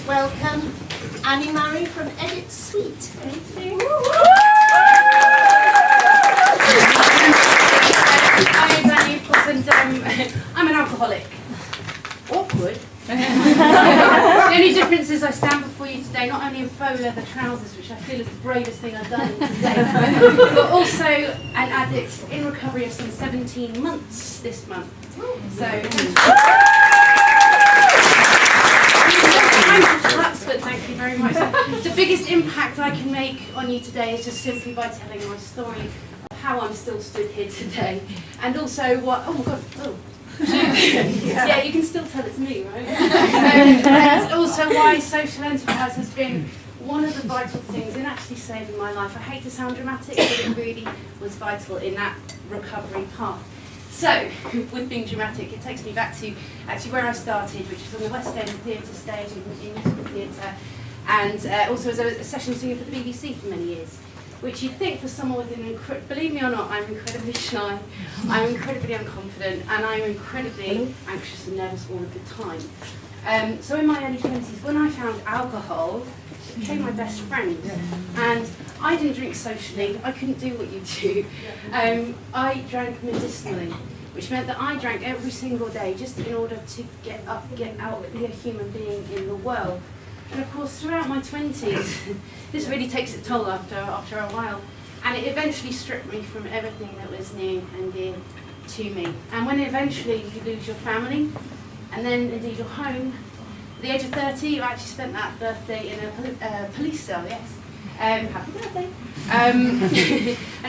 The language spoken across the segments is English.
welcome Annie Murray from Edit Suite. Thank you. My name's Annie, of course, and I'm an alcoholic. Awkward. The only difference is I stand before you today not only in faux leather trousers, which I feel is the bravest thing I've done today, but also an addict in recovery of some 17 months this month. So, but thank you very much. The biggest impact I can make on you today is just simply by telling my story of how I'm still stood here today, and also what. Oh my God! Oh. Yeah, you can still tell it's me, right? And also why social enterprise has been one of the vital things in actually saving my life. I hate to sound dramatic, but it really was vital in that recovery path. So, with being dramatic, it takes me back to actually where I started, which was on the West End Theatre stage in musical theatre, and also as a session singer for the BBC for many years. Which you'd think for someone with an believe me or not, I'm incredibly shy, I'm incredibly unconfident, and I'm incredibly anxious and nervous all of the time. So in my early 20s, when I found alcohol, it became my best friend. And I didn't drink socially, I couldn't do what you do. I drank medicinally, which meant that I drank every single day just in order to get up, get out, be a human being in the world. And of course, throughout my 20s, this really takes its toll after a while, and it eventually stripped me from everything that was near and dear to me. And when eventually you lose your family, and then indeed your home, at the age of 30, I actually spent that birthday in a police cell, yes. Happy birthday. And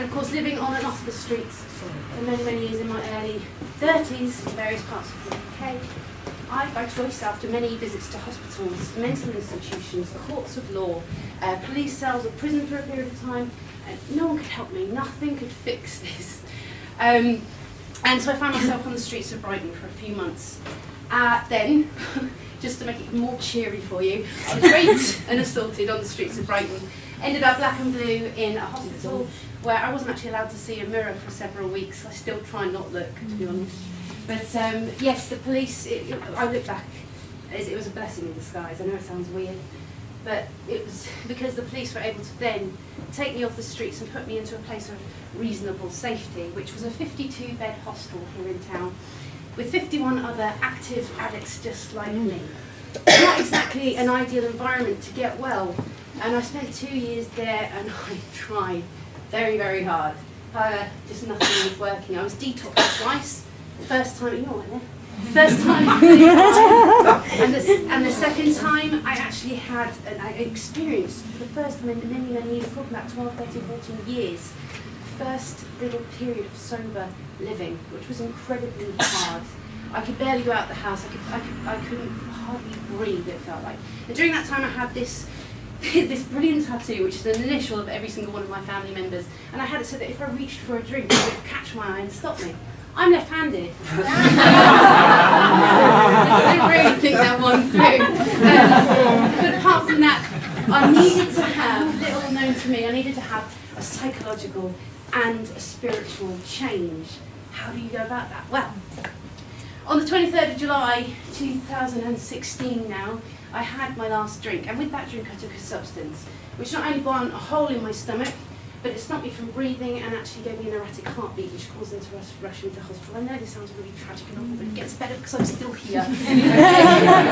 of course, living on and off the streets for many, many years in my early 30s in various parts of the UK. I, by choice, after many visits to hospitals, mental institutions, courts of law, police cells, or prison for a period of time, no one could help me, nothing could fix this. And so I found myself on the streets of Brighton for a few months. Then, just to make it more cheery for you, I was raped and assaulted on the streets of Brighton. Ended up black and blue in a hospital where I wasn't actually allowed to see a mirror for several weeks. I still try and not look, to be honest. But yes, the police, I look back, it was a blessing in disguise. I know it sounds weird, but it was because the police were able to then take me off the streets and put me into a place of reasonable safety, which was a 52-bed hostel here in town, with 51 other active addicts just like me. Not exactly an ideal environment to get well, and I spent 2 years there and I tried very, very hard. Just nothing was working. I was detoxed twice. First time, you know what, first time, and the second time I actually had I experienced for the first time in many, many years, talking about 12, 13, 14 years, first little period of sober living, which was incredibly hard. I could barely go out the house. I couldn't hardly breathe. It felt like. And during that time, I had this brilliant tattoo, which is an initial of every single one of my family members, and I had it so that if I reached for a drink, it would catch my eye and stop me. I'm left-handed. I didn't really think that one through. But apart from that, I needed to have, little known to me, I needed to have a psychological and a spiritual change. How do you go about that? Well, on the 23rd of July 2016 now, I had my last drink, and with that drink I took a substance, which not only burnt a hole in my stomach, but it stopped me from breathing and actually gave me an erratic heartbeat, which caused them to rush me to hospital. I know this sounds really tragic and awful, but it gets better because I'm still here.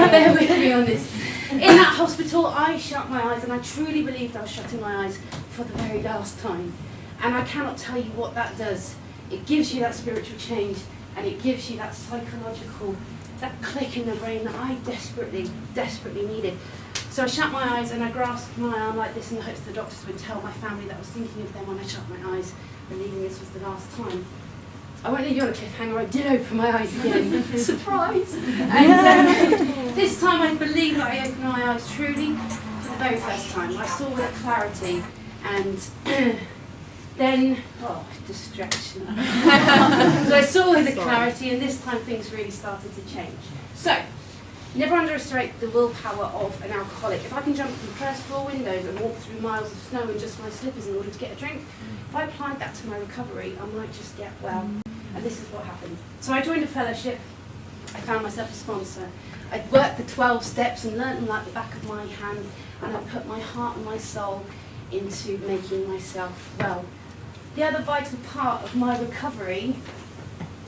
Bear with me on this. In that hospital, I shut my eyes, and I truly believed I was shutting my eyes for the very last time. And I cannot tell you what that does. It gives you that spiritual change, and it gives you that psychological, that click in the brain that I desperately, desperately needed. So I shut my eyes and I grasped my arm like this in the hopes the doctors would tell my family that I was thinking of them when I shut my eyes, believing this was the last time. I won't leave you on a cliffhanger, I did open my eyes again. Surprise! And this time I believe that I opened my eyes truly for the very first time. I saw with clarity, and then, distraction. So I saw with the clarity, and this time things really started to change. So, never underestimate the willpower of an alcoholic. If I can jump from first floor windows and walk through miles of snow in just my slippers in order to get a drink, if I applied that to my recovery, I might just get well. And this is what happened. So I joined a fellowship. I found myself a sponsor. I'd worked the 12 steps and learnt them like the back of my hand, and I put my heart and my soul into making myself well. The other vital part of my recovery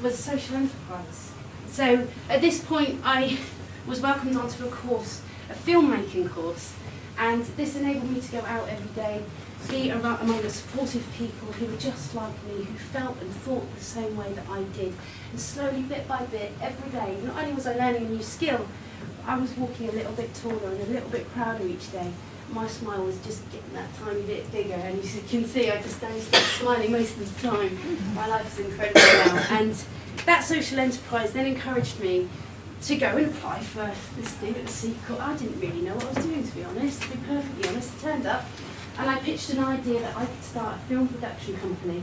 was social enterprise. So at this point I was welcomed onto a course, a filmmaking course, and this enabled me to go out every day, be around among the supportive people who were just like me, who felt and thought the same way that I did. And slowly, bit by bit, every day, not only was I learning a new skill, I was walking a little bit taller and a little bit prouder each day. My smile was just getting that tiny bit bigger, and as you can see, I just don't stop smiling most of the time. My life is incredible now. And that social enterprise then encouraged me to go and apply for this thing at the Seacourt. I didn't really know what I was doing, to be honest. To be perfectly honest, I turned up and I pitched an idea that I could start a film production company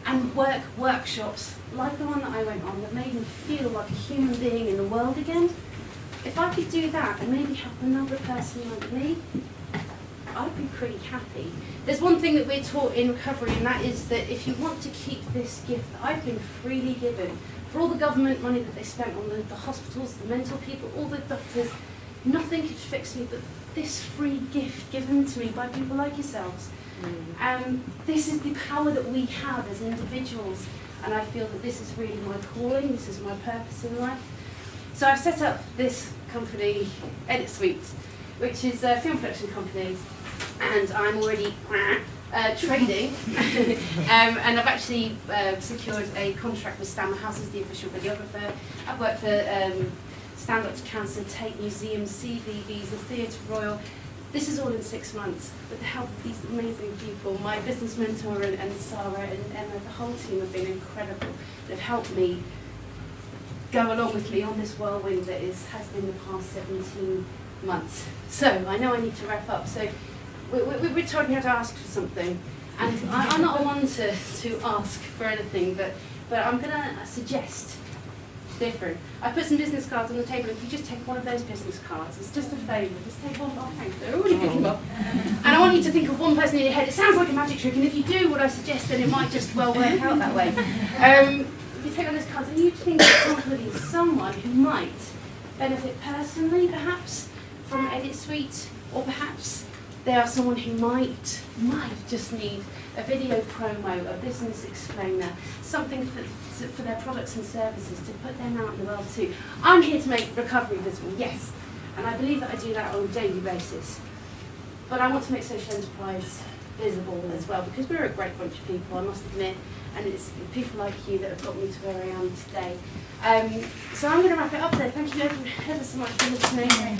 and work workshops like the one that I went on that made me feel like a human being in the world again. If I could do that and maybe help another person like me, I'd be pretty happy. There's one thing that we're taught in recovery, and that is that if you want to keep this gift that I've been freely given, for all the government money that they spent on the hospitals, the mental people, all the doctors, nothing could fix me but this free gift given to me by people like yourselves. This is the power that we have as individuals, and I feel that this is really my calling, this is my purpose in life. So I've set up this company, Edit Suite, which is a film production company, and I'm already trading, and I've actually secured a contract with Stammer House as the official videographer. I've worked for Stand Up to Cancer, Tate Museum, CVBs, the Theatre Royal. This is all in 6 months with the help of these amazing people. My business mentor and Sarah and Emma, the whole team have been incredible. They've helped me go along with me on this whirlwind that has been the past 17 months. So I know I need to wrap up. So we're told we have to ask for something, and I'm not one to ask for anything, but I'm going to suggest different. I put some business cards on the table. If you just take one of those business cards, it's just a favour. Just take one. Oh, thank you. I already picked them up. And I want you to think of one person in your head. It sounds like a magic trick, and if you do what I suggest, then it might just well work out that way. If you take one of those cards and you think of someone who might benefit personally, perhaps, from Edit Suite, or perhaps they are someone who might just need a video promo, a business explainer, something for their products and services to put them out in the world too. I'm here to make recovery visible, yes, and I believe that I do that on a daily basis. But I want to make social enterprise visible as well, because we're a great bunch of people, I must admit, and it's people like you that have got me to where I am today. So I'm going to wrap it up there. Thank you ever so much for listening.